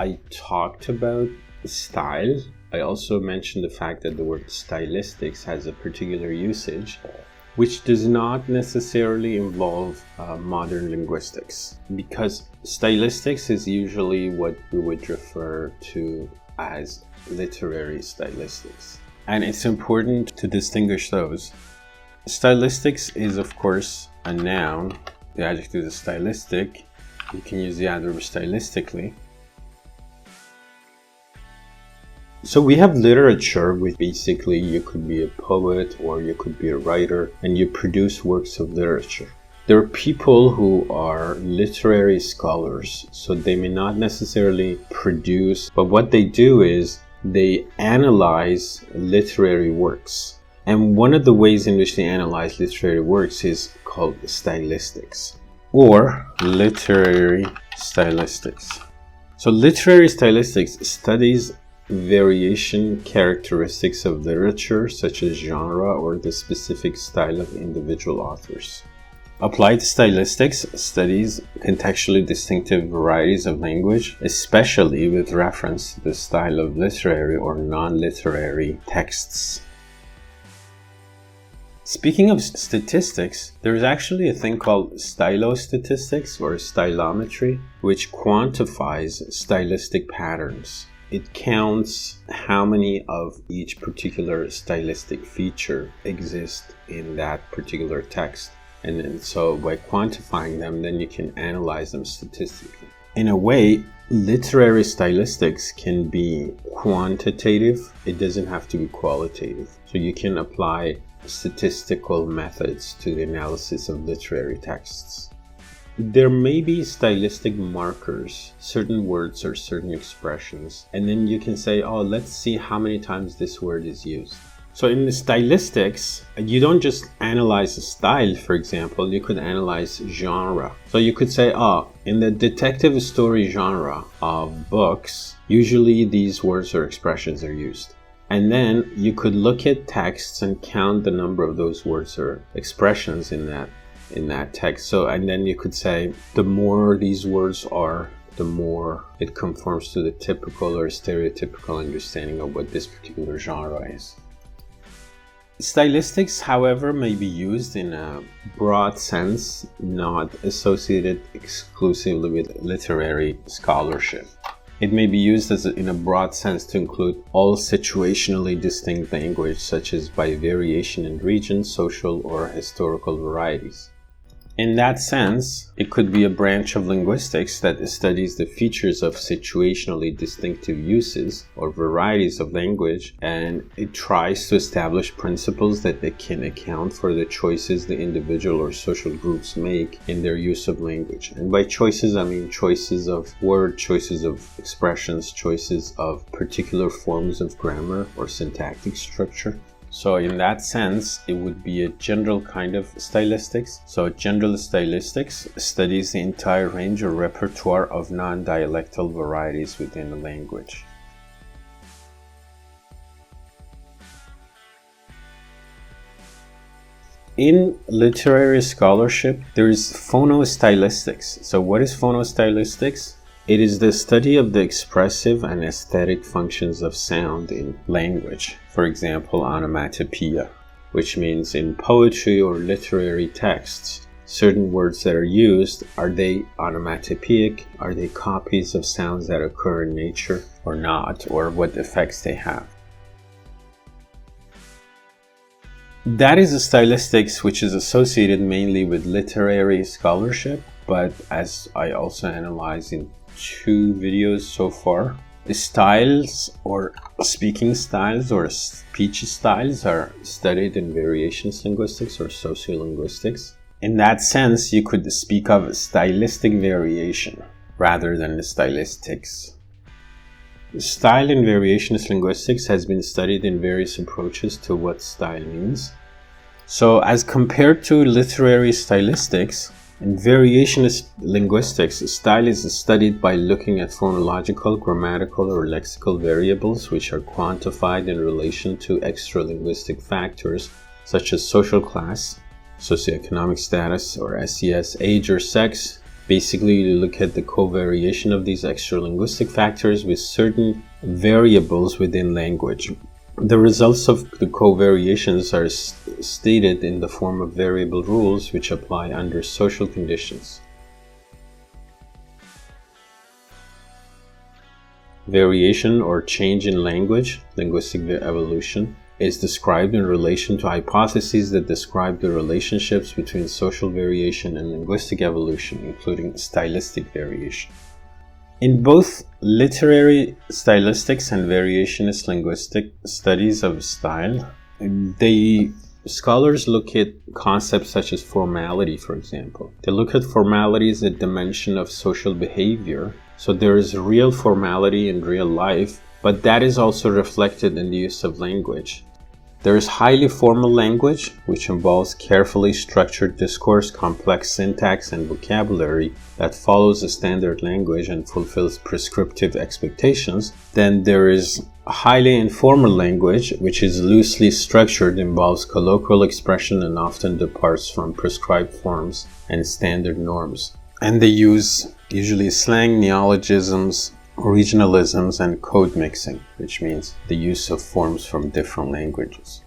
I talked about style, I also mentioned the fact that the word stylistics has a particular usage, which does not necessarily involve modern linguistics, because stylistics is usually what we would refer to as literary stylistics. And it's important to distinguish those. Stylistics is, of course, a noun. The adjective is stylistic. You can use the adverb stylistically. So we have literature, which basically you could be a poet or you could be a writer and you produce works of literature. There are people who are literary scholars, so they may not necessarily produce, but what they do is they analyze literary works. And one of the ways in which they analyze literary works is called stylistics or literary stylistics. So literary stylistics studies variation characteristics of literature, such as genre or the specific style of individual authors. Applied stylistics studies contextually distinctive varieties of language, especially with reference to the style of literary or non-literary texts. Speaking of statistics, there is actually a thing called stylostatistics or stylometry, which quantifies stylistic patterns. It counts how many of each particular stylistic feature exist in that particular text. And then, so by quantifying them, then you can analyze them statistically. In a way, literary stylistics can be quantitative. It doesn't have to be qualitative. So you can apply statistical methods to the analysis of literary texts. There may be stylistic markers, certain words or certain expressions, and then you can say, oh, let's see how many times this word is used. So in the stylistics, you don't just analyze a style, for example, you could analyze genre. So you could say, in the detective story genre of books, usually these words or expressions are used. And then you could look at texts and count the number of those words or expressions in that text. So, and then you could say, the more these words are, the more it conforms to the typical or stereotypical understanding of what this particular genre is. Stylistics, however, may be used in a broad sense, not associated exclusively with literary scholarship. It may be used in a broad sense to include all situationally distinct language, such as by variation in region, social, or historical varieties. In that sense, it could be a branch of linguistics that studies the features of situationally distinctive uses or varieties of language, and it tries to establish principles that they can account for the choices the individual or social groups make in their use of language. And by choices, I mean choices of word, choices of expressions, choices of particular forms of grammar or syntactic structure. So in that sense, it would be a general kind of stylistics. So general stylistics studies the entire range or repertoire of non-dialectal varieties within a language. In literary scholarship, there is phonostylistics. So what is phonostylistics? It is the study of the expressive and aesthetic functions of sound in language. For example, onomatopoeia, which means in poetry or literary texts, certain words that are used, are they onomatopoeic? Are they copies of sounds that occur in nature or not? Or what effects they have? That is a stylistics which is associated mainly with literary scholarship, but as I also analyzed in 2 videos so far, the styles or speaking styles or speech styles are studied in variations linguistics or sociolinguistics. In that sense, you could speak of stylistic variation rather than the stylistics. Style in variations linguistics has been studied in various approaches to what style means. So as compared to literary stylistics, in variationist linguistics, style is studied by looking at phonological, grammatical, or lexical variables which are quantified in relation to extralinguistic factors such as social class, socioeconomic status or SES, age or sex, Basically, you look at the covariation of these extralinguistic factors with certain variables within language. The results of the covariations are stated in the form of variable rules which apply under social conditions. Variation or change in language, linguistic evolution, is described in relation to hypotheses that describe the relationships between social variation and linguistic evolution, including stylistic variation. In both literary stylistics and variationist linguistic studies of style, scholars look at concepts such as formality, for example. They look at formality as a dimension of social behavior. So there is real formality in real life, but that is also reflected in the use of language. There is highly formal language, which involves carefully structured discourse, complex syntax, and vocabulary that follows a standard language and fulfills prescriptive expectations. Then there is highly informal language, which is loosely structured, involves colloquial expression, and often departs from prescribed forms and standard norms. And they use usually slang, neologisms, regionalisms, and code mixing, which means the use of forms from different languages.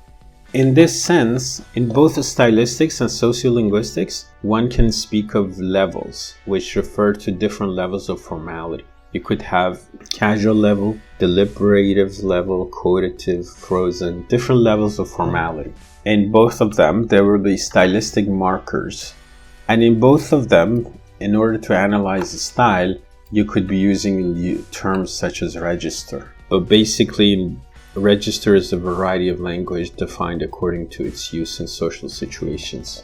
In this sense, in both stylistics and sociolinguistics, one can speak of levels, which refer to different levels of formality. You could have casual level, deliberative level, quotative, frozen, different levels of formality. In both of them, there will be stylistic markers. And in both of them, in order to analyze the style, you could be using terms such as register. But basically, register is a variety of language defined according to its use in social situations.